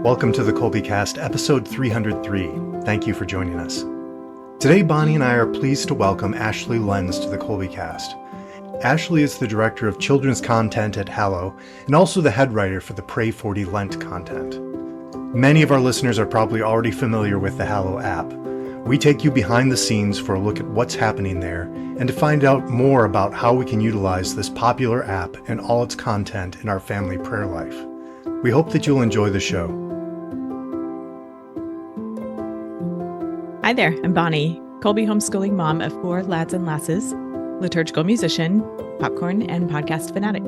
Welcome to the Kolbecast, episode 303. Thank you for joining us. Today, Bonnie and I are pleased to welcome Ashley Lenz to the Kolbecast. Ashley is the director of children's content at Hallow and also the head writer for the Pray40 Lenten content. Many of our listeners are probably already familiar with the Hallow app. We take you behind the scenes for a look at what's happening there and to find out more about how we can utilize this popular app and all its content in our family prayer life. We hope that you'll enjoy the show. Hi there, I'm Bonnie, Kolbe homeschooling mom of 4 lads and lasses, liturgical musician, popcorn, and podcast fanatic.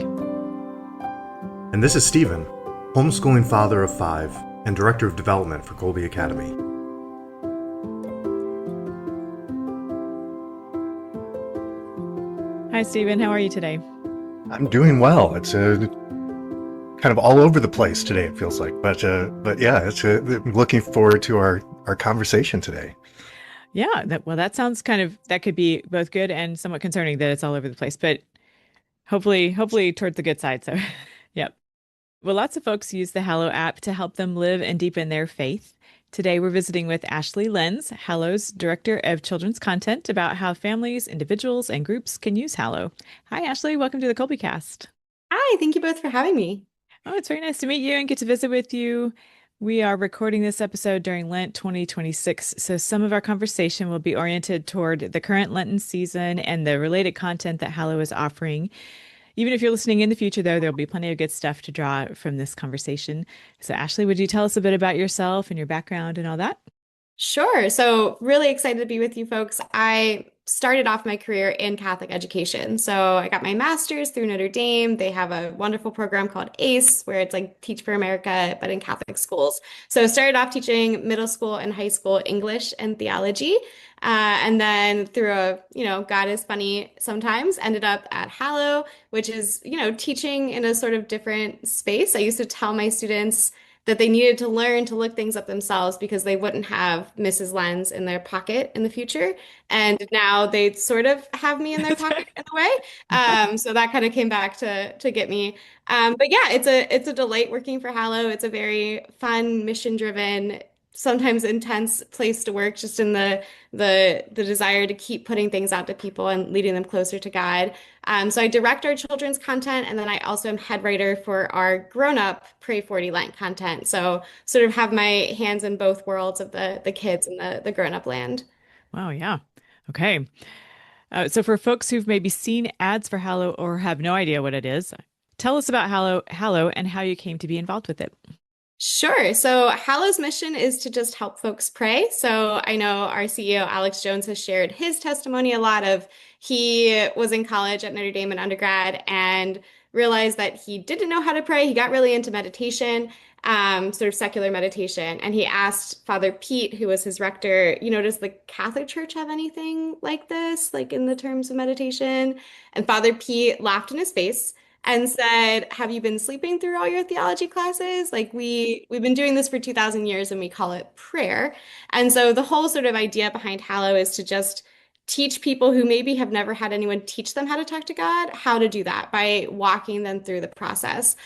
And this is Stephen, homeschooling father of 5 and director of development for Kolbe Academy. Hi, Stephen. How are you today? I'm doing well. It's kind of all over the place today, it feels like. But yeah, I'm looking forward to our conversation today. Yeah, that sounds that could be both good and somewhat concerning that it's all over the place, but hopefully towards the good side. So, yep. Well, lots of folks use the Hallow app to help them live and deepen their faith. Today, we're visiting with Ashley Lenz, Hallow's Director of Children's Content, about how families, individuals, and groups can use Hallow. Hi, Ashley. Welcome to the Kolbecast. Hi, thank you both for having me. Oh, it's very nice to meet you and get to visit with you. We are recording this episode during Lent 2026, so some of our conversation will be oriented toward the current Lenten season and the related content that Hallow is offering. Even if you're listening in the future, though, there'll be plenty of good stuff to draw from this conversation. So, Ashley, would you tell us a bit about yourself and your background and all that? Sure. So really excited to be with you folks. I started off my career in Catholic education. So I got my master's through Notre Dame. They have a wonderful program called ACE, where it's like Teach for America, but in Catholic schools. So I started off teaching middle school and high school English and theology. And then through God is funny sometimes, ended up at Hallow, which is, teaching in a sort of different space. I used to tell my students that they needed to learn to look things up themselves because they wouldn't have Mrs. Lenz in their pocket in the future. And now they sort of have me in their pocket in a way. So that kind of came back to get me. But yeah, it's a delight working for Hallow. It's a very fun, mission-driven, sometimes intense place to work, just in the desire to keep putting things out to people and leading them closer to God. So I direct our children's content, and then I also am head writer for our grown-up Pray40 Lent content. So sort of have my hands in both worlds of the kids and the grown-up land. Wow, yeah. Okay. So for folks who've maybe seen ads for Hallow or have no idea what it is, tell us about Hallow and how you came to be involved with it. Sure. So Hallow's mission is to just help folks pray. So I know our CEO, Alex Jones, has shared his testimony a lot of he was in college at Notre Dame in undergrad and realized that he didn't know how to pray. He got really into meditation, sort of secular meditation. And he asked Father Pete, who was his rector, does the Catholic Church have anything like this, like in the terms of meditation? And Father Pete laughed in his face and said, "Have you been sleeping through all your theology classes? Like we've been doing this for 2,000 years and we call it prayer." And so the whole sort of idea behind Hallow is to just teach people who maybe have never had anyone teach them how to talk to God, how to do that by walking them through the process.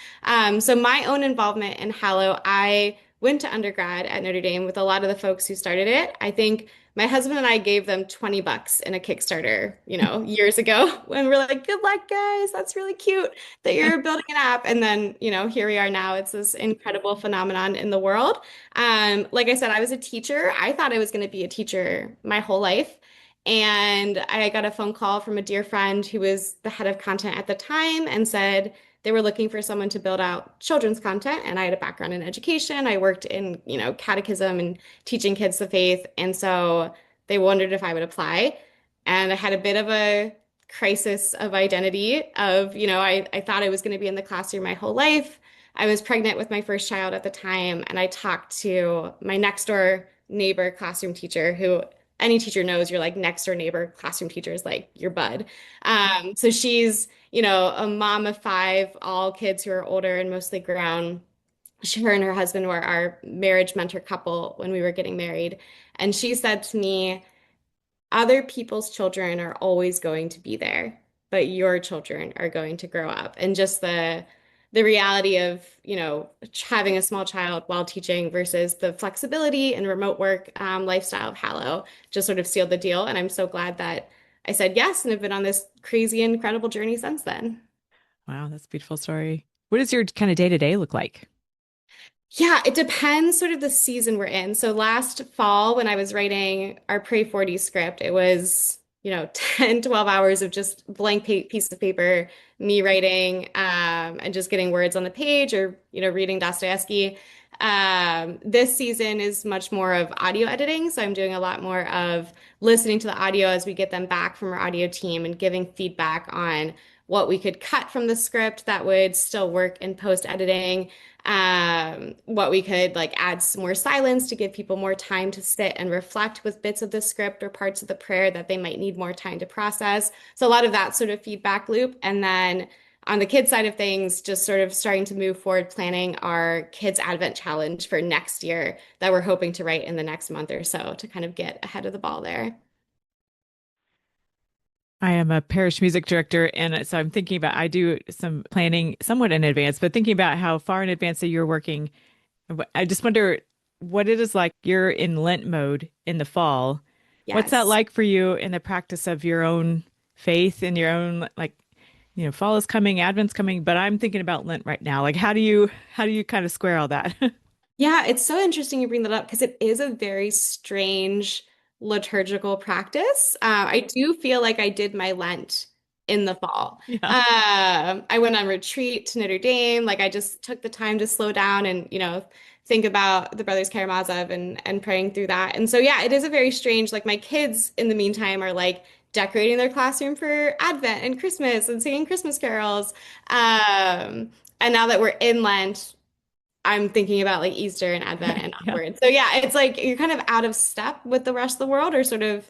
So my own involvement in Hallow, I went to undergrad at Notre Dame with a lot of the folks who started it. I think my husband and I gave them $20 in a Kickstarter, years ago, when we're like, "Good luck, guys. That's really cute that you're building an app." And then, here we are now. It's this incredible phenomenon in the world. Like I said, I was a teacher. I thought I was going to be a teacher my whole life. And I got a phone call from a dear friend who was the head of content at the time and said they were looking for someone to build out children's content. And I had a background in education. I worked in, catechism and teaching kids the faith. And so they wondered if I would apply. And I had a bit of a crisis of identity of, I thought I was going to be in the classroom my whole life. I was pregnant with my first child at the time. And I talked to my next door neighbor classroom teacher, who any teacher knows your like next door neighbor classroom teacher is like your bud. So she's, a mom of 5, all kids who are older and mostly grown. Her and her husband were our marriage mentor couple when we were getting married. And she said to me, "Other people's children are always going to be there, but your children are going to grow up." And just the reality of, having a small child while teaching versus the flexibility and remote work lifestyle of Hallow just sort of sealed the deal. And I'm so glad that I said yes and have been on this crazy, incredible journey since then. Wow, that's a beautiful story. What does your kind of day to day look like? Yeah, it depends sort of the season we're in. So last fall, when I was writing our Pray40 script, it was, 10, 12 hours of just blank pa piece of paper, me writing and just getting words on the page or, reading Dostoevsky. This season is much more of audio editing. So I'm doing a lot more of listening to the audio as we get them back from our audio team and giving feedback on what we could cut from the script that would still work in post editing, what we could like add some more silence to give people more time to sit and reflect with bits of the script or parts of the prayer that they might need more time to process. So a lot of that sort of feedback loop. And then on the kids side of things, just sort of starting to move forward, planning our kids Advent challenge for next year that we're hoping to write in the next month or so to kind of get ahead of the ball there. I am a parish music director, and so I'm thinking about I do some planning somewhat in advance, but thinking about how far in advance that you're working, I just wonder what it is like. You're in Lent mode in the fall. What's that Yes. like for you in the practice of your own faith and your own like, fall is coming, Advent's coming, but I'm thinking about Lent right now. Like how do you kind of square all that? Yeah, it's so interesting you bring that up because it is a very strange liturgical practice. I do feel like I did my Lent in the fall. Yeah. I went on retreat to Notre Dame. Like I just took the time to slow down and, think about the Brothers Karamazov and praying through that. And so, yeah, it is a very strange, like my kids in the meantime are like decorating their classroom for Advent and Christmas and singing Christmas carols. And now that we're in Lent, I'm thinking about like Easter and Advent and Yeah. onward. So yeah, it's like you're kind of out of step with the rest of the world or sort of,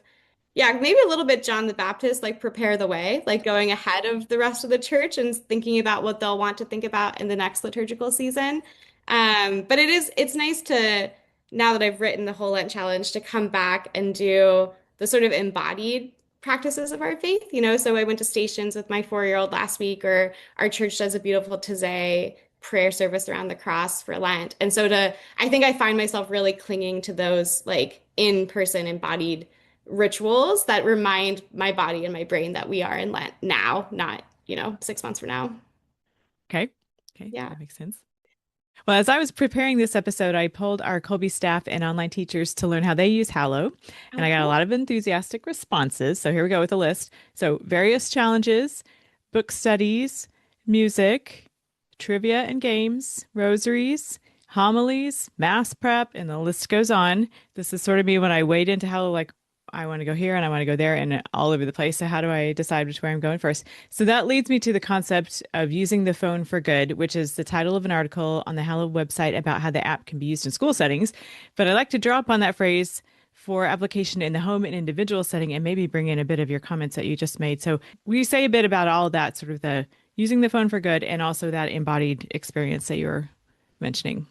yeah, maybe a little bit John the Baptist, like prepare the way, like going ahead of the rest of the church and thinking about what they'll want to think about in the next liturgical season. But it's nice to, now that I've written the whole Lent challenge, to come back and do the sort of embodied practices of our faith, So I went to stations with my 4-year-old last week, or our church does a beautiful Taizé prayer service around the cross for Lent. And so I think I find myself really clinging to those like in-person embodied rituals that remind my body and my brain that we are in Lent now, not, 6 months from now. Okay. Okay, Yeah. that makes sense. Well, as I was preparing this episode, I polled our Colby staff and online teachers to learn how they use Hallow, and Oh, I got a cool. lot of enthusiastic responses. So here we go with a list. So various challenges, book studies, music, trivia and games, rosaries, homilies, mass prep, and the list goes on. This is sort of me when I wade into Hallow, like I want to go here and I want to go there and all over the place. So how do I decide which way I'm going first? So that leads me to the concept of using the phone for good, which is the title of an article on the Hallow website about how the app can be used in school settings. But I like to draw upon that phrase for application in the home and individual setting and maybe bring in a bit of your comments that you just made. So will you say a bit about all of that, sort of the using the phone for good and also that embodied experience that you were mentioning?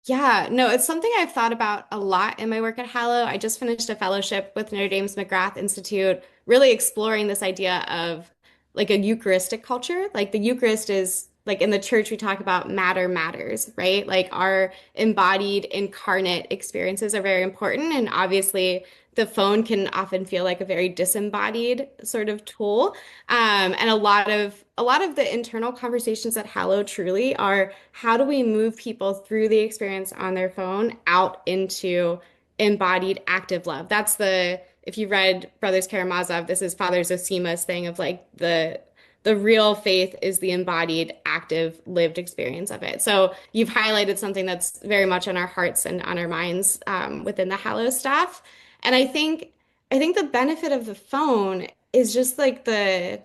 Yeah, no, it's something I've thought about a lot in my work at Hallow. I just finished a fellowship with Notre Dame's McGrath Institute, really exploring this idea of like a Eucharistic culture. Like the Eucharist is like in the church, we talk about matter matters, right? Like our embodied, incarnate experiences are very important. And obviously, the phone can often feel like a very disembodied sort of tool. And a lot of the internal conversations at Hallow truly are how do we move people through the experience on their phone out into embodied active love? That's if you read Brothers Karamazov, this is Father Zosima's thing of like the real faith is the embodied, active, lived experience of it. So you've highlighted something that's very much on our hearts and on our minds within the Hallow staff. And I think the benefit of the phone is just like I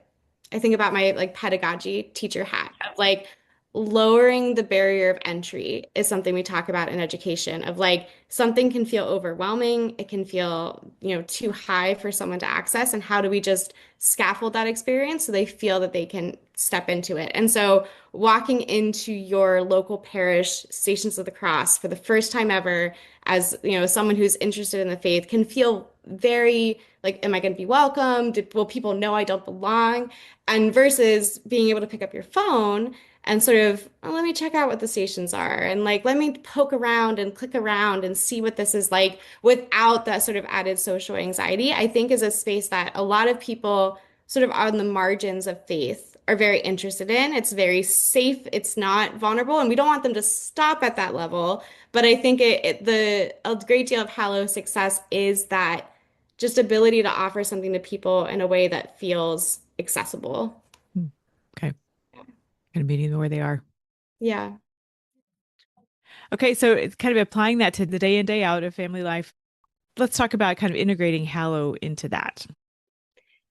think about my like pedagogy teacher hat of like lowering the barrier of entry is something we talk about in education of like something can feel overwhelming, it can feel, too high for someone to access, and how do we just scaffold that experience so they feel that they can step into it. And so walking into your local parish Stations of the Cross for the first time ever as, someone who's interested in the faith can feel very like, am I going to be welcomed? Will people know I don't belong? And versus being able to pick up your phone and sort of, oh, let me check out what the stations are and like let me poke around and click around and see what this is like without that sort of added social anxiety, I think is a space that a lot of people sort of on the margins of faith are very interested in. It's very safe, it's not vulnerable, and we don't want them to stop at that level. But I think a great deal of Hallow success is that just ability to offer something to people in a way that feels accessible. Hmm. Okay. Kind of meeting them where they are. Yeah. Okay, so it's kind of applying that to the day in, day out of family life. Let's talk about kind of integrating Hallow into that.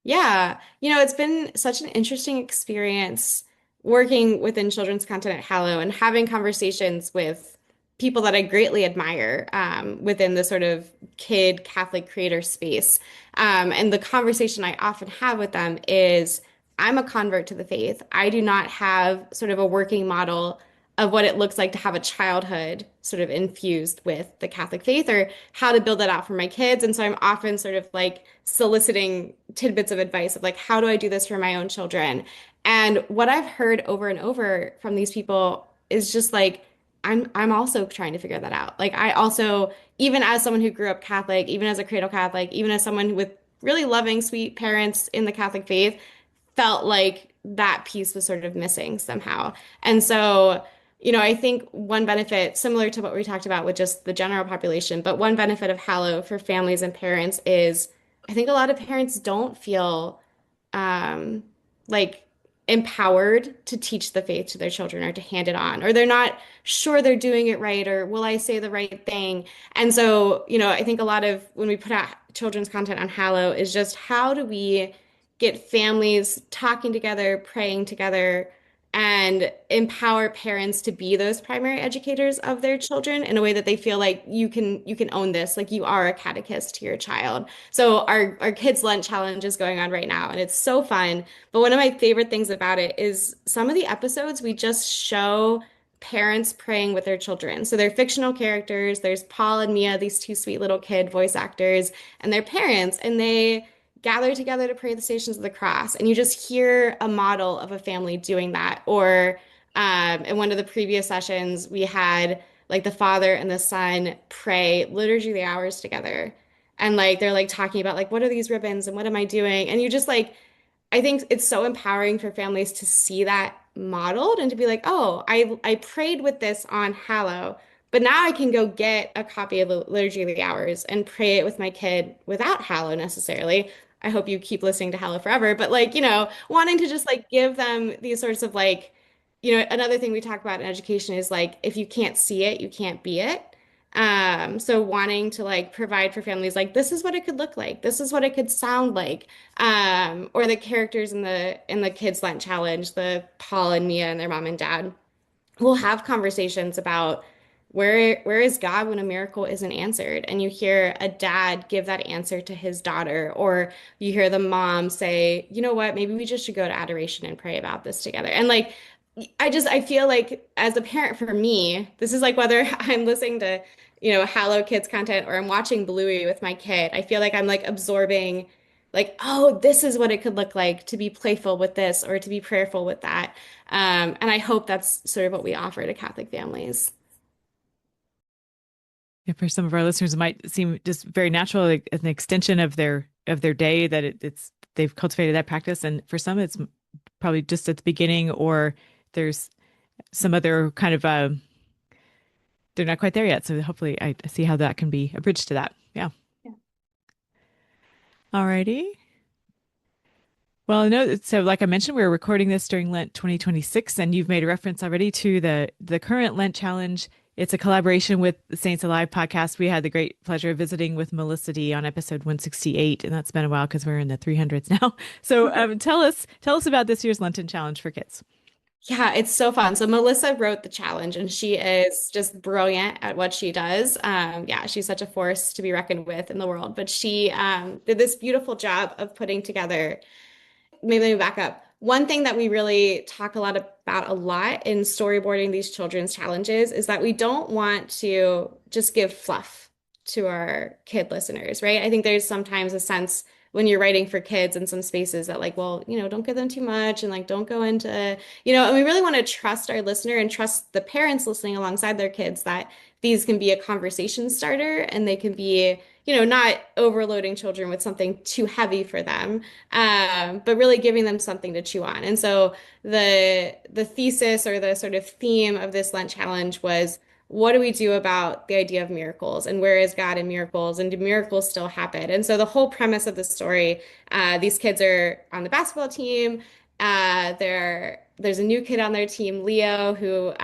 Yeah. It's been such an interesting experience working within children's content at Hallow and having conversations with people that I greatly admire within the sort of kid Catholic creator space. And the conversation I often have with them is I'm a convert to the faith. I do not have sort of a working model of what it looks like to have a childhood sort of infused with the Catholic faith or how to build that out for my kids. And so I'm often sort of like soliciting tidbits of advice of like, how do I do this for my own children? And what I've heard over and over from these people is just like, I'm also trying to figure that out. Like I also, even as someone who grew up Catholic, even as a cradle Catholic, even as someone with really loving, sweet parents in the Catholic faith, felt like that piece was sort of missing somehow. And so, I think one benefit, similar to what we talked about with just the general population, but one benefit of Hallow for families and parents is I think a lot of parents don't feel um, like empowered to teach the faith to their children or to hand it on, or they're not sure they're doing it right, or will I say the right thing? And so, I think a lot of when we put out children's content on Hallow is just how do we get families talking together, praying together, and empower parents to be those primary educators of their children in a way that they feel like you can own this, like you are a catechist to your child. So our kids Lent challenge is going on right now and it's so fun. But one of my favorite things about it is some of the episodes we just show parents praying with their children. So they're fictional characters. There's Paul and Mia, these two sweet little kid voice actors, and their parents, and they gather together to pray the Stations of the Cross. And you just hear a model of a family doing that. Or in one of the previous sessions, we had like the father and the son pray Liturgy of the Hours together. And like they're like talking about like what are these ribbons and what am I doing? And you just like I think it's so empowering for families to see that modeled and to be like, oh, I prayed with this on Hallow, but now I can go get a copy of the Liturgy of the Hours and pray it with my kid without Hallow necessarily. I hope you keep listening to Hallow forever, but like, wanting to just like give them these sorts of like, another thing we talk about in education is like, if you can't see it, you can't be it. So wanting to like provide for families like this is what it could look like, this is what it could sound like, or the characters in the Kids Lent Challenge, the Paul and Mia and their mom and dad will have conversations about where is God when a miracle isn't answered, and you hear a dad give that answer to his daughter, or you hear the mom say, you know what, maybe we just should go to adoration and pray about this together, and like I feel like as a parent for me, this is like whether I'm listening to, Hallow Kids content or I'm watching Bluey with my kid, I feel like I'm like absorbing like, oh, this is what it could look like to be playful with this or to be prayerful with that. And I hope that's sort of what we offer to Catholic families. Yeah, for some of our listeners, it might seem just very natural, like an extension of their day that it's they've cultivated that practice, and for some, it's probably just at the beginning, or there's some other kind of they're not quite there yet. So hopefully, I see how that can be a bridge to that. Yeah. Yeah. All righty. Well, no, so like I mentioned, we're recording this during Lent 2026, and you've made a reference already to the current Lent challenge. It's a collaboration with the Saints Alive podcast. We had the great pleasure of visiting with Melissa Dee on episode 168, and that's been a while because we're in the 300s now. So tell us about this year's Lenten challenge for kids. Yeah, it's so fun. So Melissa wrote the challenge and she is just brilliant at what she does. Yeah, she's such a force to be reckoned with in the world. But she did this beautiful job of putting together, maybe let me back up. One thing that we really talk about a lot in storyboarding these children's challenges is that we don't want to just give fluff to our kid listeners, right? I think there's sometimes a sense when you're writing for kids in some spaces that like, well, don't give them too much and like don't go into, and we really want to trust our listener and trust the parents listening alongside their kids that these can be a conversation starter and they can be, not overloading children with something too heavy for them, but really giving them something to chew on. And so the thesis or the sort of theme of this Lent challenge was, what do we do about the idea of miracles and where is God in miracles and do miracles still happen? And so the whole premise of the story, these kids are on the basketball team. There's a new kid on their team, Leo, who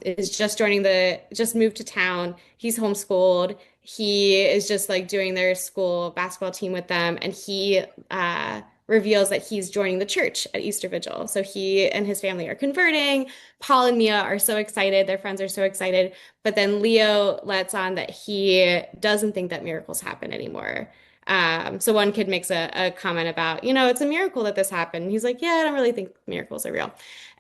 is just moved to town. He's homeschooled. He is just like doing their school basketball team with them, and he reveals that he's joining the church at Easter Vigil. So he and his family are converting. Paul and Mia are so excited. Their friends are so excited. But then Leo lets on that he doesn't think that miracles happen anymore. So one kid makes a comment about, it's a miracle that this happened. He's like, yeah, I don't really think miracles are real.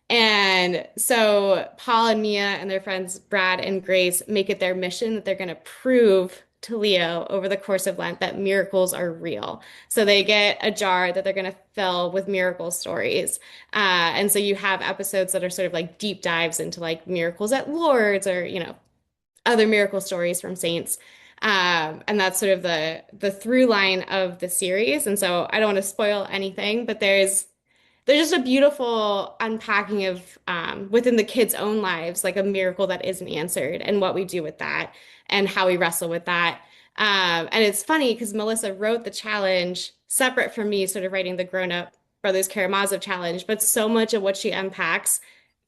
And so Paul and Mia and their friends Brad and Grace make it their mission that they're going to prove to Leo over the course of Lent that miracles are real. So they get a jar that they're going to fill with miracle stories. And so you have episodes that are sort of like deep dives into like miracles at Lourdes or, other miracle stories from saints. And that's sort of the through line of the series. And so I don't want to spoil anything, but there's just a beautiful unpacking of within the kids' own lives, like a miracle that isn't answered and what we do with that and how we wrestle with that. And it's funny because Melissa wrote the challenge separate from me sort of writing the grown-up Brothers Karamazov challenge, but so much of what she unpacks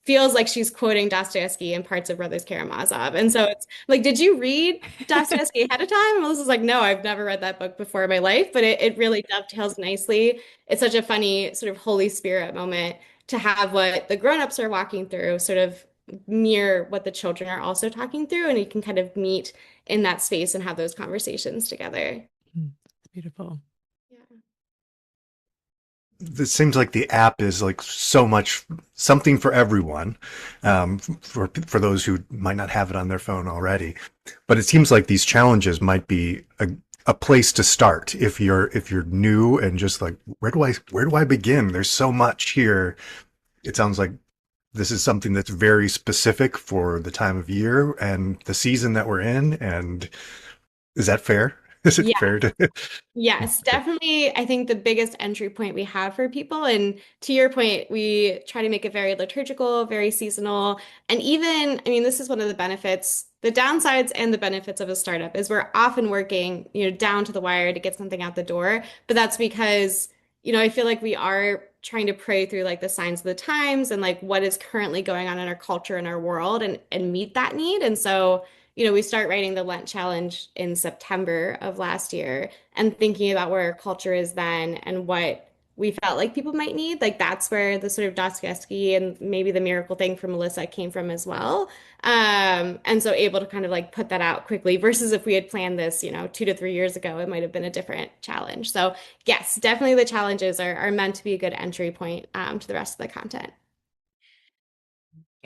feels like she's quoting Dostoevsky in parts of Brothers Karamazov. And so it's like, did you read Dostoevsky ahead of time? And Melissa's like, no, I've never read that book before in my life, but it really dovetails nicely. It's such a funny sort of Holy Spirit moment to have what the grown-ups are walking through sort of mirror what the children are also talking through. And you can kind of meet in that space and have those conversations together. It's beautiful. Yeah. It seems like the app is like so much something for everyone, for those who might not have it on their phone already. But it seems like these challenges might be a place to start if you're new and just like, where do I begin? There's so much here. It sounds like this is something that's very specific for the time of year and the season that we're in. And is that fair? Is it fair to? Yes, definitely. I think the biggest entry point we have for people, and to your point, we try to make it very liturgical, very seasonal. And even, I mean, this is one of the benefits, the downsides and the benefits of a startup is we're often working, down to the wire to get something out the door. But that's because, I feel like we are trying to pray through like the signs of the times and like what is currently going on in our culture and our world and meet that need. And so we start writing the Lent challenge in September of last year and thinking about where our culture is then and what we felt like people might need. Like that's where the sort of Dostoevsky and maybe the miracle thing from Melissa came from as well. And so able to kind of like put that out quickly versus if we had planned this, 2 to 3 years ago, it might have been a different challenge. So yes, definitely the challenges are meant to be a good entry point to the rest of the content.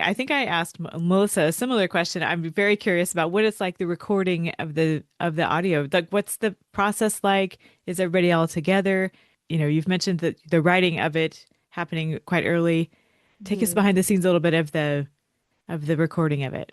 I think I asked Melissa a similar question. I'm very curious about what it's like the recording of the audio. Like, what's the process like? Is everybody all together? You've mentioned that the writing of it happening quite early. Take us behind the scenes a little bit of the recording of it.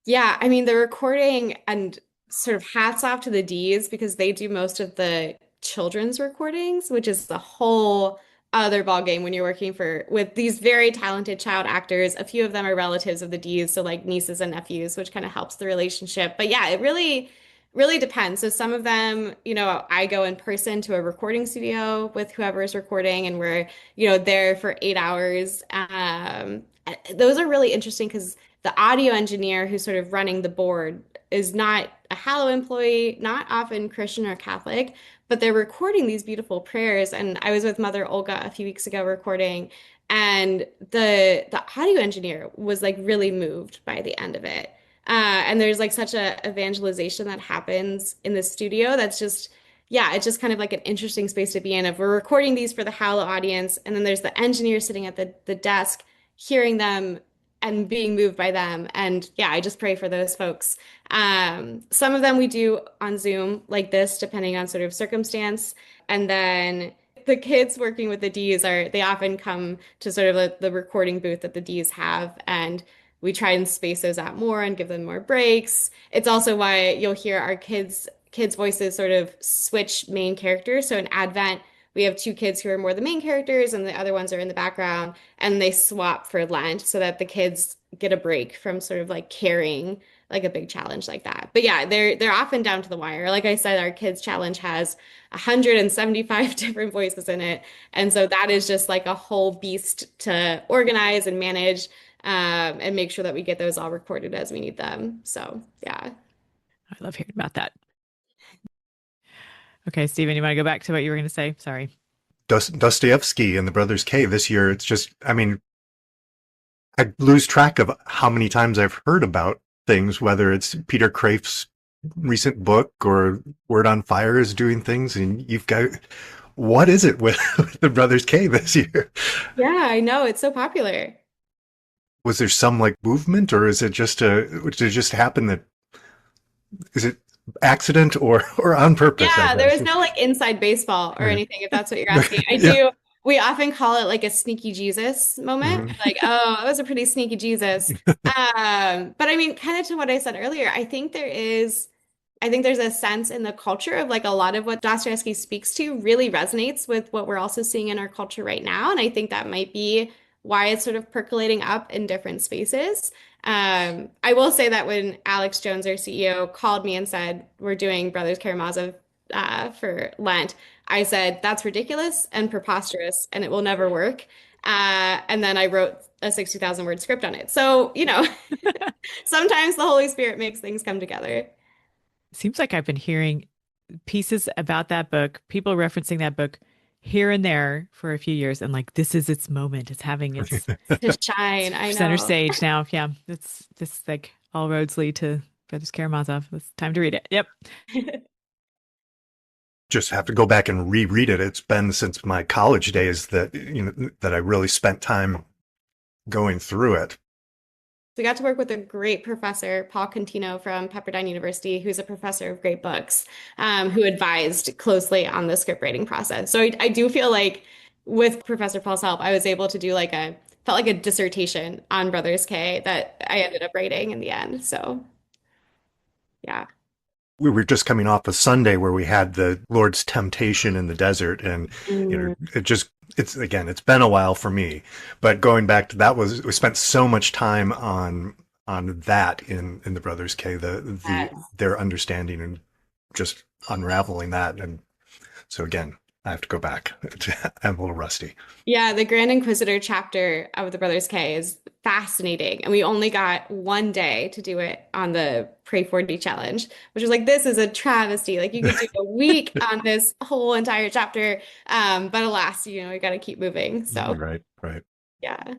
Yeah, I mean the recording and sort of hats off to the Dees because they do most of the children's recordings, which is the whole other ball game when you're working with these very talented child actors. A few of them are relatives of the Dees, so like nieces and nephews, which kind of helps the relationship. But yeah, it really depends. So some of them, I go in person to a recording studio with whoever is recording, and we're, there for 8 hours. Those are really interesting because the audio engineer who's sort of running the board is not a Hallow employee, not often Christian or Catholic, but they're recording these beautiful prayers. And I was with Mother Olga a few weeks ago recording, and the audio engineer was like really moved by the end of it. And there's like such a evangelization that happens in the studio that's just, yeah, it's just kind of like an interesting space to be in. If we're recording these for the Hallow audience, and then there's the engineer sitting at the desk, hearing them and being moved by them. And yeah, I just pray for those folks. Some of them we do on Zoom like this, depending on sort of circumstance. And then the kids working with the Ds they often come to sort of the recording booth that the Ds have. And we try and space those out more and give them more breaks. It's also why you'll hear our kids' voices sort of switch main characters. So in Advent, we have two kids who are more the main characters and the other ones are in the background, and they swap for Lent so that the kids get a break from sort of like carrying like a big challenge like that. But yeah, they're often down to the wire. Like I said, our kids challenge has 175 different voices in it. And so that is just like a whole beast to organize and manage, and make sure that we get those all recorded as we need them. So yeah. I love hearing about that. Okay, Stephen, you want to go back to what you were going to say? Sorry. Dostoevsky and the Brothers K this year, it's just, I mean, I lose track of how many times I've heard about things, whether it's Peter Kraef's recent book or Word on Fire is doing things, and you've got, what is it with the Brothers K this year? Yeah, I know. It's so popular. Was there some like movement, or is it just did it just happen that, is it accident or on purpose? Yeah, there was no like inside baseball or anything, if that's what you're asking. I do. We often call it like a sneaky Jesus moment. Like, oh, it was a pretty sneaky Jesus. But I mean, kind of to what I said earlier, I think there's a sense in the culture of like a lot of what Dostoevsky speaks to really resonates with what we're also seeing in our culture right now. And I think that might be why it's sort of percolating up in different spaces. I will say that when Alex Jones, our CEO, called me and said, we're doing Brothers Karamazov for Lent, I said, that's ridiculous and preposterous, and it will never work. And then I wrote a 60,000 word script on it. So, sometimes the Holy Spirit makes things come together. Seems like I've been hearing pieces about that book, people referencing that book here and there for a few years, and like this is its moment. It's having its to shine. I know. Center stage now. Yeah, it's this like all roads lead to Brothers Karamazov. It's time to read it. Yep. Just have to go back and reread it. It's been since my college days that that I really spent time going through it. We got to work with a great professor, Paul Contino from Pepperdine University, who's a professor of great books, who advised closely on the script writing process. So I do feel like with Professor Paul's help, I was able to do felt like a dissertation on Brothers K that I ended up writing in the end. So yeah. We were just coming off a Sunday where we had the Lord's temptation in the desert, and it's been a while for me, but going back to that, we spent so much time on that in the Brothers K, their understanding and just unraveling that. And so again, I have to go back. I'm a little rusty. Yeah, the Grand Inquisitor chapter of the Brothers K is fascinating. And we only got one day to do it on the Pray40 challenge, which was like, this is a travesty. Like you could do a week on this whole entire chapter. But alas, we got to keep moving. So right. Yeah.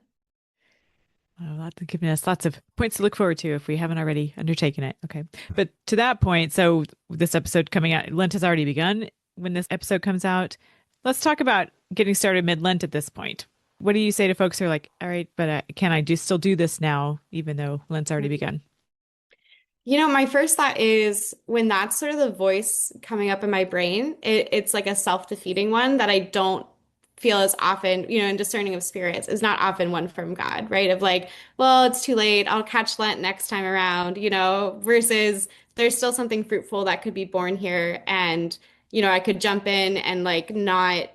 Giving us lots of points to look forward to if we haven't already undertaken it. Okay. But to that point, so this episode coming out, Lent has already begun. When this episode comes out, let's talk about getting started mid-Lent at this point. What do you say to folks who are like, all right, but can I still do this now, even though Lent's already begun? My first thought is when that's sort of the voice coming up in my brain, it's like a self-defeating one that I don't feel as often, in discerning of spirits is not often one from God, right? Of like, well, it's too late. I'll catch Lent next time around, versus there's still something fruitful that could be born here. And I could jump in and like not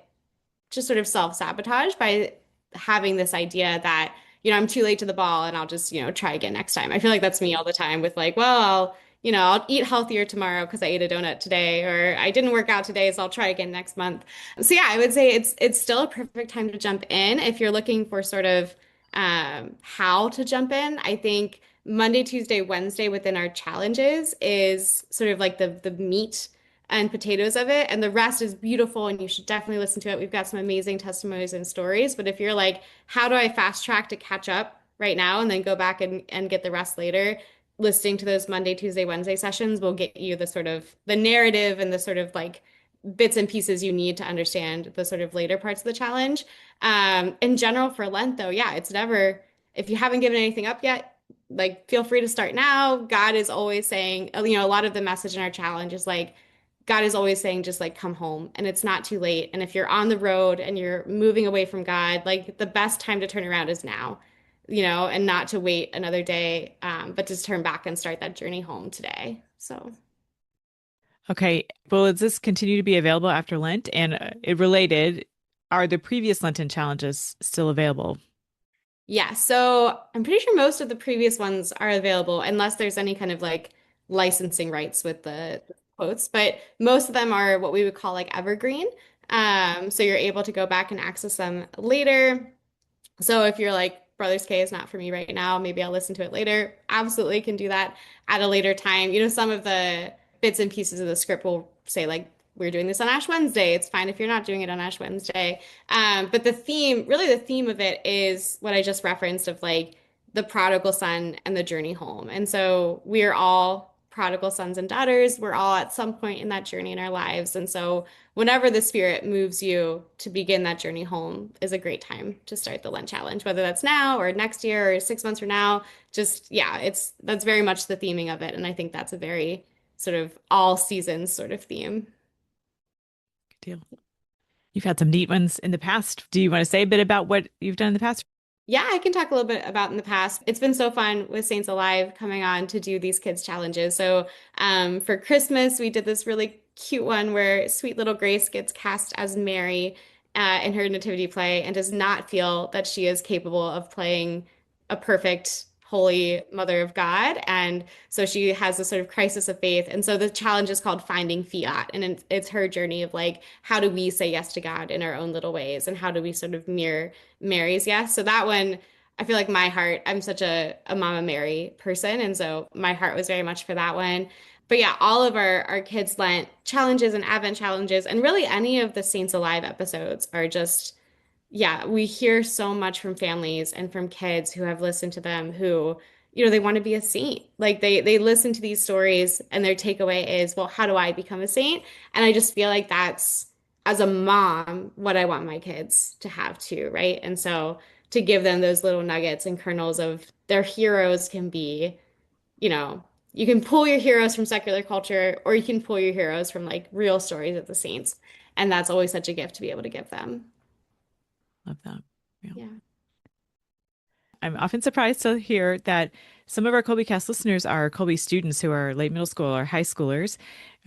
just sort of self-sabotage by having this idea that, I'm too late to the ball and I'll just, try again next time. I feel like that's me all the time with like, well, I'll eat healthier tomorrow because I ate a donut today, or I didn't work out today, so I'll try again next month. So yeah, I would say it's still a perfect time to jump in if you're looking for sort of how to jump in. I think Monday, Tuesday, Wednesday within our challenges is sort of like the meat and potatoes of it. And the rest is beautiful and you should definitely listen to it. We've got some amazing testimonies and stories. But if you're like, how do I fast track to catch up right now and then go back and get the rest later? Listening to those Monday, Tuesday, Wednesday sessions will get you the sort of the narrative and the sort of like bits and pieces you need to understand the sort of later parts of the challenge. In general for Lent though, yeah, it's never if you haven't given anything up yet, like feel free to start now. God is always saying, you know, a lot of the message in our challenge is like, God is always saying, just like come home and it's not too late. And if you're on the road and you're moving away from God, like the best time to turn around is now, you know, and not to wait another day, but to turn back and start that journey home today. So. Okay. Well, does this continue to be available after Lent? And it related, are the previous Lenten challenges still available? Yeah, so I'm pretty sure most of the previous ones are available unless there's any kind of like licensing rights with the quotes, but most of them are what we would call like evergreen. So you're able to go back and access them later. So if you're like, Brothers K is not for me right now, maybe I'll listen to it later. Absolutely can do that at a later time. You know, some of the bits and pieces of the script will say like, we're doing this on Ash Wednesday. It's fine if you're not doing it on Ash Wednesday. But the theme, really the theme of it is what I just referenced of like the prodigal son and the journey home. And so we are all prodigal sons and daughters. We're all at some point in that journey in our lives. And so whenever the Spirit moves you to begin that journey home is a great time to start the Lent challenge, whether that's now or next year or 6 months from now. Just, yeah, that's very much the theming of it. And I think that's a very sort of all seasons sort of theme. Good deal. You've had some neat ones in the past. Do you want to say a bit about what you've done in the past? Yeah, I can talk a little bit about in the past. It's been so fun with Saints Alive coming on to do these kids challenges. So for Christmas, we did this really cute one where sweet little Grace gets cast as Mary in her nativity play and does not feel that she is capable of playing a perfect, holy mother of God. And so she has a sort of crisis of faith. And so the challenge is called Finding Fiat. And it's her journey of like, how do we say yes to God in our own little ways? And how do we sort of mirror Mary's yes? So that one, I feel like my heart, I'm such a Mama Mary person. And so my heart was very much for that one. But yeah, all of our kids' Lent challenges and Advent challenges, and really any of the Saints Alive episodes are just, yeah, we hear so much from families and from kids who have listened to them who, you know, they want to be a saint. Like they listen to these stories and their takeaway is, well, how do I become a saint? And I just feel like that's, as a mom, what I want my kids to have too, right? And so to give them those little nuggets and kernels of their heroes can be, you know, you can pull your heroes from secular culture or you can pull your heroes from like real stories of the saints. And that's always such a gift to be able to give them. Love that. Yeah. I'm often surprised to hear that some of our Kolbecast listeners are Kolbe students who are late middle school or high schoolers,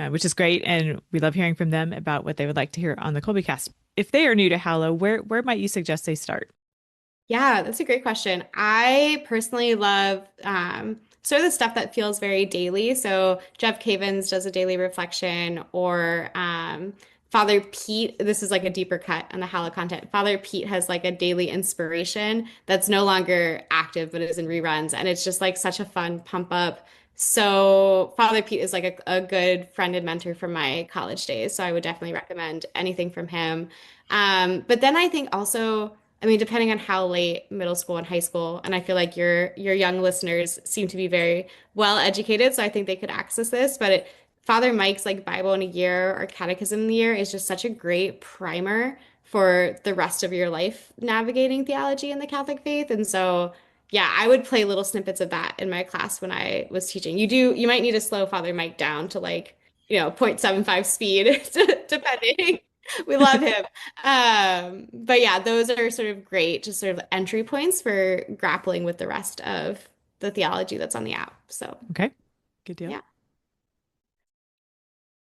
which is great. And we love hearing from them about what they would like to hear on the Kolbecast. If they are new to Hallow, where might you suggest they start? Yeah, that's a great question. I personally love sort of the stuff that feels very daily. So Jeff Cavins does a daily reflection, or Father Pete, this is like a deeper cut on the Hallow content. Father Pete has like a daily inspiration that's no longer active, but is in reruns. And it's just like such a fun pump up. So Father Pete is like a good friend and mentor from my college days. So I would definitely recommend anything from him. But then I think also, I mean, depending on how late middle school and high school, and I feel like your young listeners seem to be very well educated, so I think they could access this. But Father Mike's like Bible in a Year or Catechism in the Year is just such a great primer for the rest of your life navigating theology and the Catholic faith. And so, yeah, I would play little snippets of that in my class when I was teaching. You might need to slow Father Mike down to like, 0.75 speed, depending. We love him. But yeah, those are sort of great, just sort of entry points for grappling with the rest of the theology that's on the app. So, okay, good deal. Yeah.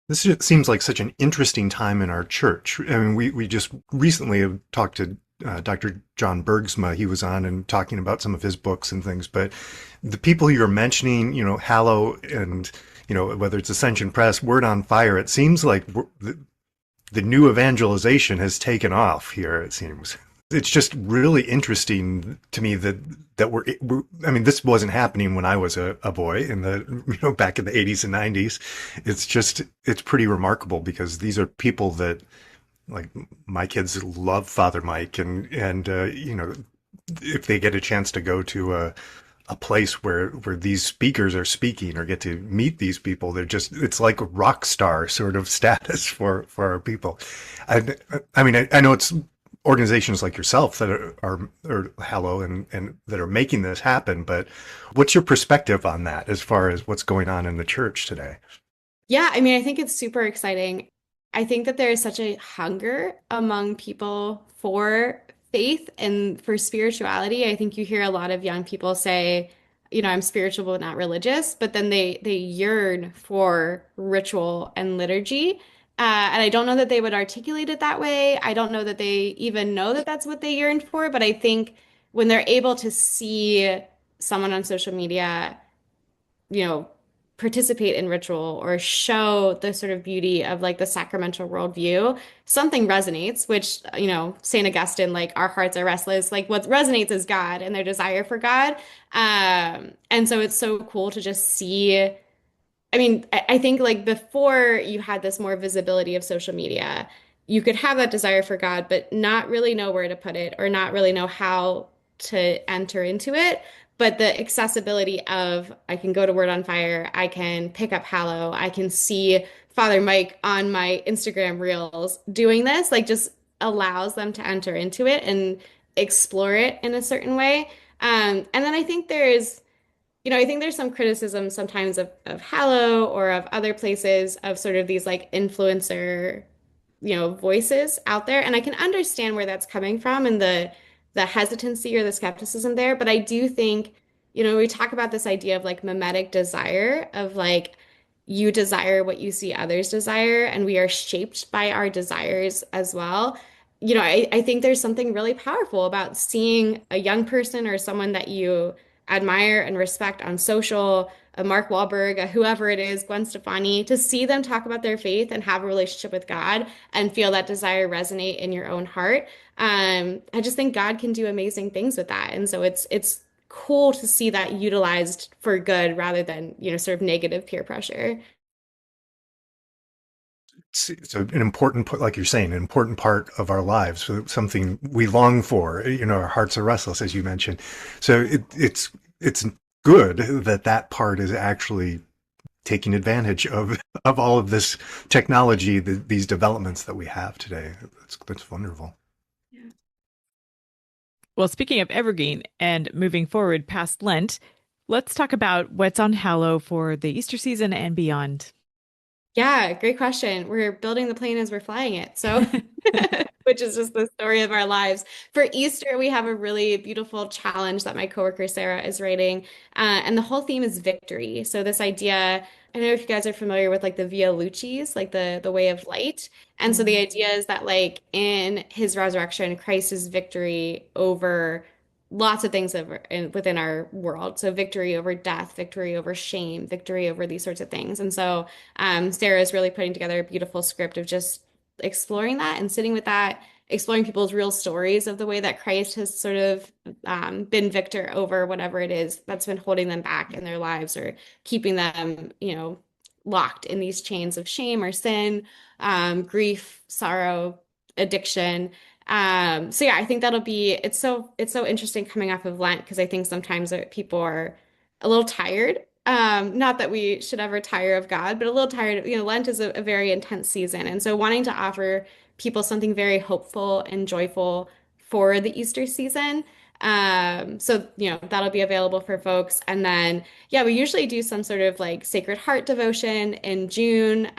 This seems like such an interesting time in our church. I mean, we just recently have talked to Dr. John Bergsma. He was on and talking about some of his books and things. But the people you're mentioning, Hallow and, whether it's Ascension Press, Word on Fire, it seems like the new evangelization has taken off here, it seems. It's just really interesting to me that we're I mean, this wasn't happening when I was a boy in the, back in the 80s and 90s. It's pretty remarkable because these are people that, like, my kids love Father Mike and if they get a chance to go to a place where these speakers are speaking or get to meet these people, it's like a rock star sort of status for our people. I mean, I know it's organizations like yourself that are Hallow and that are making this happen. But what's your perspective on that as far as what's going on in the church today? Yeah, I mean, I think it's super exciting. I think that there is such a hunger among people for faith and for spirituality. I think you hear a lot of young people say, I'm spiritual but not religious, but then they yearn for ritual and liturgy. And I don't know that they would articulate it that way. I don't know that they even know that that's what they yearn for, but I think when they're able to see someone on social media you know, participate in ritual or show the sort of beauty of like the sacramental worldview, something resonates, which, St. Augustine, like our hearts are restless, like what resonates is God and their desire for God. And so it's so cool to just see. I mean, I think like before you had this more visibility of social media, you could have that desire for God, but not really know where to put it or not really know how to enter into it. But the accessibility of I can go to Word on Fire, I can pick up Hallow, I can see Father Mike on my Instagram reels doing this, like just allows them to enter into it and explore it in a certain way. And then I think there's some criticism sometimes of Hallow or of other places of sort of these like influencer, voices out there. And I can understand where that's coming from and the hesitancy or the skepticism there. But I do think, we talk about this idea of like mimetic desire of like you desire what you see others desire, and we are shaped by our desires as well. I think there's something really powerful about seeing a young person or someone that you admire and respect on social, a Mark Wahlberg, a whoever it is, Gwen Stefani, to see them talk about their faith and have a relationship with God and feel that desire resonate in your own heart. I just think God can do amazing things with that. And so it's cool to see that utilized for good rather than, sort of negative peer pressure. It's an important, like you're saying, an important part of our lives, so something we long for. Our hearts are restless, as you mentioned. So it's good that part is actually taking advantage of all of this technology, these developments that we have today. That's wonderful. Yeah. Well, speaking of evergreen and moving forward past Lent, let's talk about what's on Hallow for the Easter season and beyond. Yeah, great question. We're building the plane as we're flying it. So, which is just the story of our lives. For Easter, we have a really beautiful challenge that my coworker Sarah is writing. And the whole theme is victory. So this idea, I don't know if you guys are familiar with like the Via Lucis, like the way of light. And so the idea is that like in his resurrection, Christ's victory over lots of things within our world. So victory over death, victory over shame, victory over these sorts of things. And so Sarah is really putting together a beautiful script of just exploring that and sitting with that, exploring people's real stories of the way that Christ has sort of been victor over whatever it is that's been holding them back in their lives or keeping them, locked in these chains of shame or sin, grief, sorrow, addiction. So yeah, I think it's so interesting coming off of Lent because I think sometimes people are a little tired. Not that we should ever tire of God, but a little tired. Lent is a very intense season, and so wanting to offer people something very hopeful and joyful for the Easter season. So that'll be available for folks, and then yeah, we usually do some sort of like Sacred Heart devotion in June.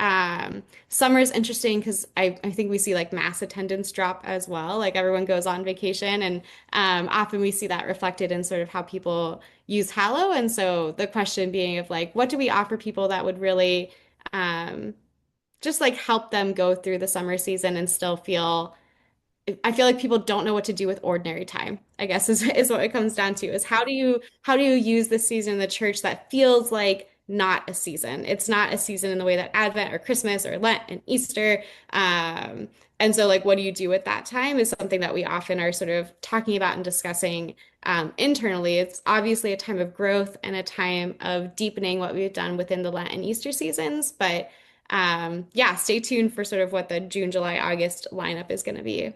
Summer is interesting because I think we see like mass attendance drop as well. Like everyone goes on vacation, and often we see that reflected in sort of how people use Hallow. And so the question being of like, what do we offer people that would really just like help them go through the summer season and still feel. I feel like people don't know what to do with ordinary time, I guess is what it comes down to is how do you use this season in the church that feels like not a season? It's not a season in the way that Advent or Christmas or Lent and Easter. And so like what do you do with that time is something that we often are sort of talking about and discussing internally. It's obviously a time of growth and a time of deepening what we've done within the Lent and Easter seasons. But yeah, stay tuned for sort of what the June, July, August lineup is going to be.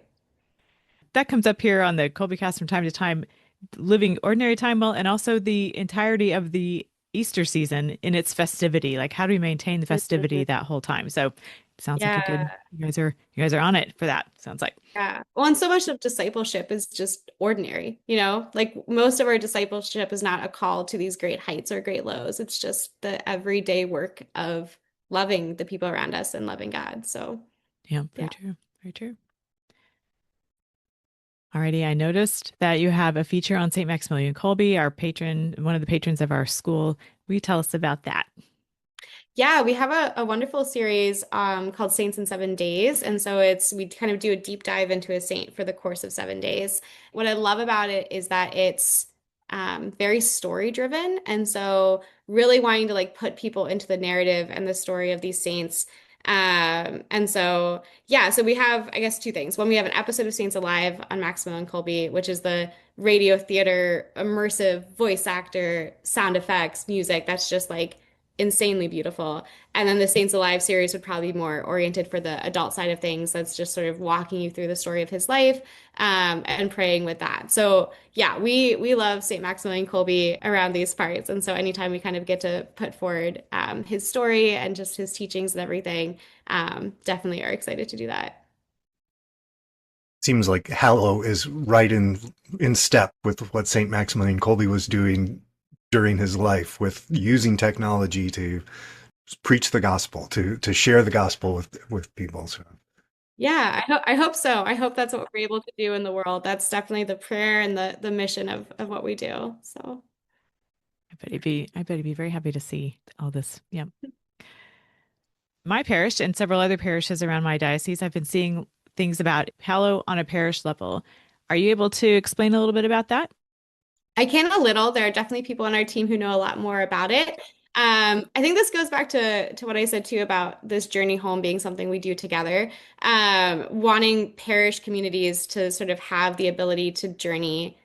That comes up here on the Kolbecast from time to time, living ordinary time well, and also the entirety of the Easter season in its festivity. Like, how do we maintain the festivity that whole time? So sounds like a Yeah. good, you guys are on it for that. Sounds like. Yeah. Well, and so much of discipleship is just ordinary, like most of our discipleship is not a call to these great heights or great lows. It's just the everyday work of loving the people around us and loving God. So, Yeah, very yeah. true. Very true. Alrighty, I noticed that you have a feature on St. Maximilian Kolbe, our patron, one of the patrons of our school. Will you tell us about that? Yeah, we have a wonderful series called Saints in 7 Days. And so we kind of do a deep dive into a saint for the course of 7 days. What I love about it is that it's very story driven. And so really wanting to like put people into the narrative and the story of these saints. And so, yeah, so we have, I guess, two things. One, we have an episode of Saints Alive on Maximilian Kolbe, which is the radio theater, immersive voice actor, sound effects, music. That's just like insanely beautiful. And then the Saints Alive series would probably be more oriented for the adult side of things. That's just sort of walking you through the story of his life, and praying with that. So yeah, we love St. Maximilian Kolbe around these parts. And so anytime we kind of get to put forward his story and just his teachings and everything, definitely are excited to do that. Seems like Hallow is right in step with what St. Maximilian Kolbe was doing during his life, with using technology to preach the gospel, to share the gospel with people. So. Yeah, I hope so. I hope that's what we're able to do in the world. That's definitely the prayer and the mission of what we do. So I bet he'd be very happy to see all this. Yeah. My parish and several other parishes around my diocese, I've been seeing things about Hallow on a parish level. Are you able to explain a little bit about that? I can a little. There are definitely people on our team who know a lot more about it. I think this goes back to what I said too about this journey home being something we do together. Wanting parish communities to sort of have the ability to journey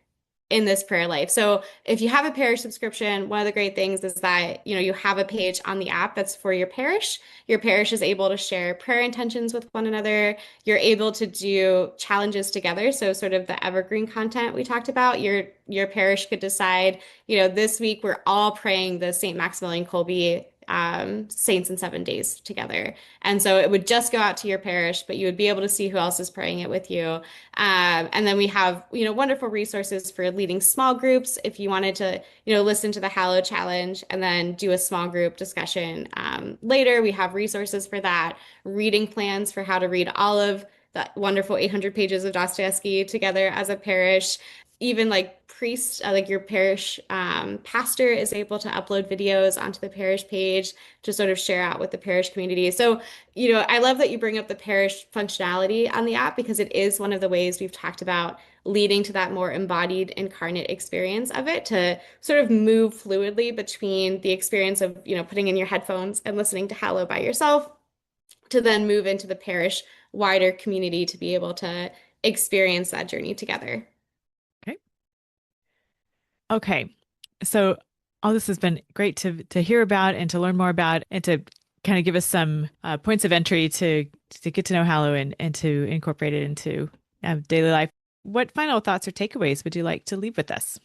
in this prayer life. So if you have a parish subscription, one of the great things is that, you have a page on the app that's for your parish. Your parish is able to share prayer intentions with one another. You're able to do challenges together. So sort of the evergreen content we talked about, your parish could decide, this week we're all praying the St. Maximilian Kolbe Saints in 7 Days together. And so it would just go out to your parish, but you would be able to see who else is praying it with you. And then we have, wonderful resources for leading small groups. If you wanted to, listen to the Hallow Challenge and then do a small group discussion later, we have resources for that. Reading plans for how to read all of that wonderful 800 pages of Dostoevsky together as a parish. Even like priest, like your parish pastor is able to upload videos onto the parish page to sort of share out with the parish community. So, I love that you bring up the parish functionality on the app, because it is one of the ways we've talked about leading to that more embodied, incarnate experience of it, to sort of move fluidly between the experience of, putting in your headphones and listening to Hallow by yourself, to then move into the parish wider community to be able to experience that journey together. Okay. Okay. So all this has been great to hear about and to learn more about, and to kind of give us some points of entry to get to know Hallow and to incorporate it into daily life. What final thoughts or takeaways would you like to leave with us?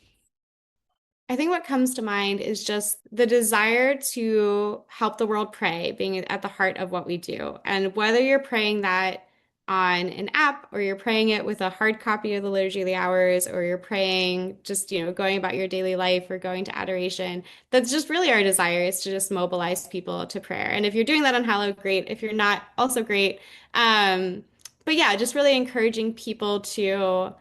I think what comes to mind is just the desire to help the world pray being at the heart of what we do. And whether you're praying that on an app, or you're praying it with a hard copy of the Liturgy of the Hours, or you're praying just, going about your daily life or going to adoration, that's just really our desire, is to just mobilize people to prayer. And if you're doing that on Hallow, great. If you're not, also great. But yeah, just really encouraging people to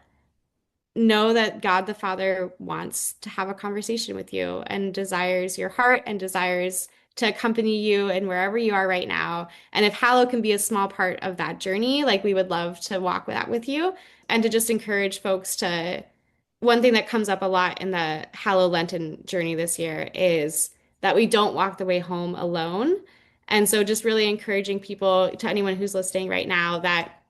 know that God the Father wants to have a conversation with you and desires your heart and desires to accompany you and wherever you are right now. And if Hallow can be a small part of that journey, like, we would love to walk that with you, and to just encourage folks to, one thing that comes up a lot in the Hallow Lenten journey this year is that we don't walk the way home alone. And so just really encouraging people, to anyone who's listening right now, that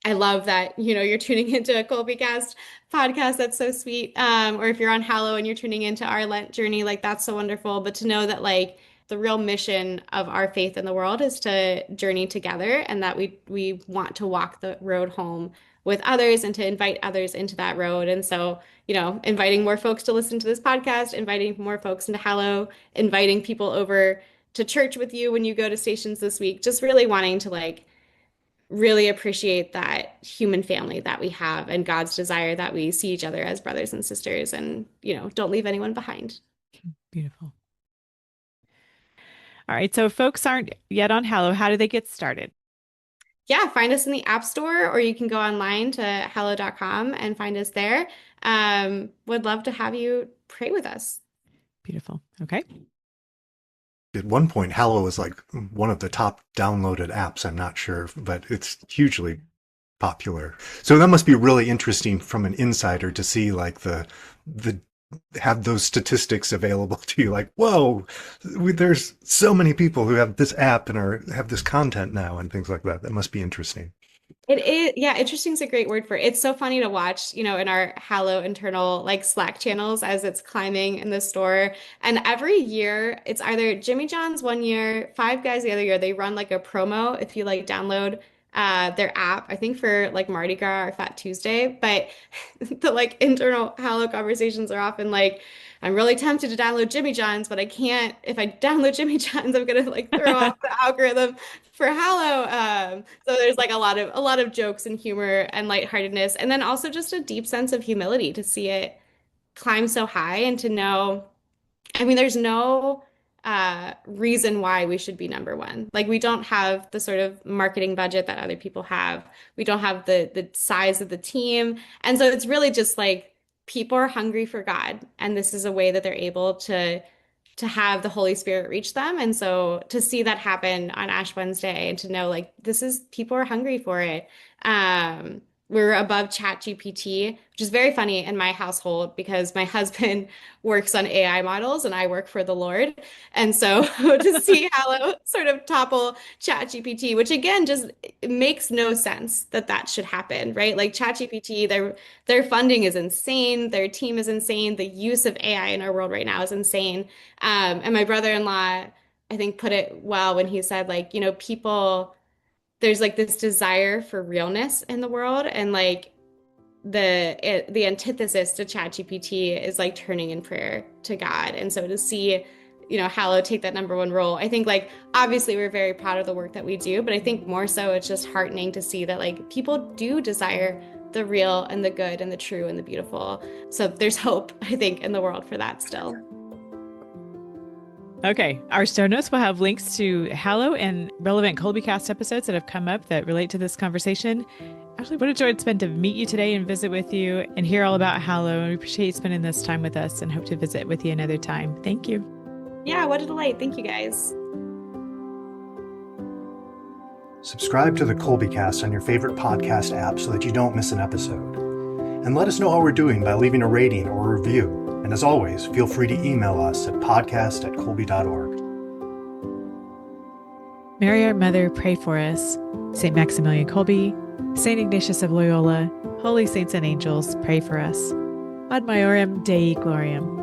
I love that, you're tuning into a Kolbecast podcast. That's so sweet. Or if you're on Hallow and you're tuning into our Lent journey, like, that's so wonderful. But to know that, like, the real mission of our faith in the world is to journey together, and that we want to walk the road home with others, and to invite others into that road. And so, inviting more folks to listen to this podcast, inviting more folks into Hallow, inviting people over to church with you when you go to stations this week. Just really wanting to like really appreciate that human family that we have and God's desire that we see each other as brothers and sisters and, don't leave anyone behind. Beautiful. All right. So if folks aren't yet on Hallow, how do they get started? Yeah, find us in the App Store, or you can go online to hallow.com and find us there. Would love to have you pray with us. Beautiful. Okay. At one point, Hallow was like one of the top downloaded apps. I'm not sure, but it's hugely popular. So that must be really interesting from an insider to see like the have those statistics available to you. Like, whoa, there's so many people who have this app and have this content now and things like that. That must be interesting. It is, yeah, interesting is a great word for it. It's so funny to watch, in our Hallow internal like Slack channels as it's climbing in the store. And every year it's either Jimmy John's one year, Five Guys the other year, they run like a promo if you like download their app, I think for like Mardi Gras or Fat Tuesday. But the like internal Hallow conversations are often like, I'm really tempted to download Jimmy John's, but I can't. If I download Jimmy John's, I'm gonna like throw off the algorithm for Hallow. So there's like a lot of jokes and humor and lightheartedness, and then also just a deep sense of humility to see it climb so high and to know. I mean, there's no reason why we should be number one. Like we don't have the sort of marketing budget that other people have. We don't have the size of the team, and so it's really just like people are hungry for God, and this is a way that they're able to have the Holy Spirit reach them. And so to see that happen on Ash Wednesday and to know like this is people are hungry for it. We're above ChatGPT, which is very funny in my household because my husband works on AI models and I work for the Lord. And so to see Hallow sort of topple ChatGPT, which again just makes no sense that should happen, right? Like ChatGPT, their funding is insane, their team is insane, the use of AI in our world right now is insane. And my brother-in-law, I think, put it well when he said, like, people there's like this desire for realness in the world, and like the antithesis to ChatGPT is like turning in prayer to God. And so to see, Hallow take that number one role, I think like obviously we're very proud of the work that we do, but I think more so it's just heartening to see that like people do desire the real and the good and the true and the beautiful. So there's hope, I think, in the world for that still. Okay. Our show notes will have links to Hallow and relevant Kolbecast episodes that have come up that relate to this conversation. Ashley, what a joy it's been to meet you today and visit with you and hear all about Hallow. And we appreciate you spending this time with us and hope to visit with you another time. Thank you. Yeah, what a delight. Thank you, guys. Subscribe to the Kolbecast on your favorite podcast app so that you don't miss an episode. And let us know how we're doing by leaving a rating or a review. And as always, feel free to email us at podcast@kolbe.org. Mary, our Mother, pray for us. St. Maximilian Kolbe, St. Ignatius of Loyola, holy saints and angels, pray for us. Ad maiorem Dei gloriam.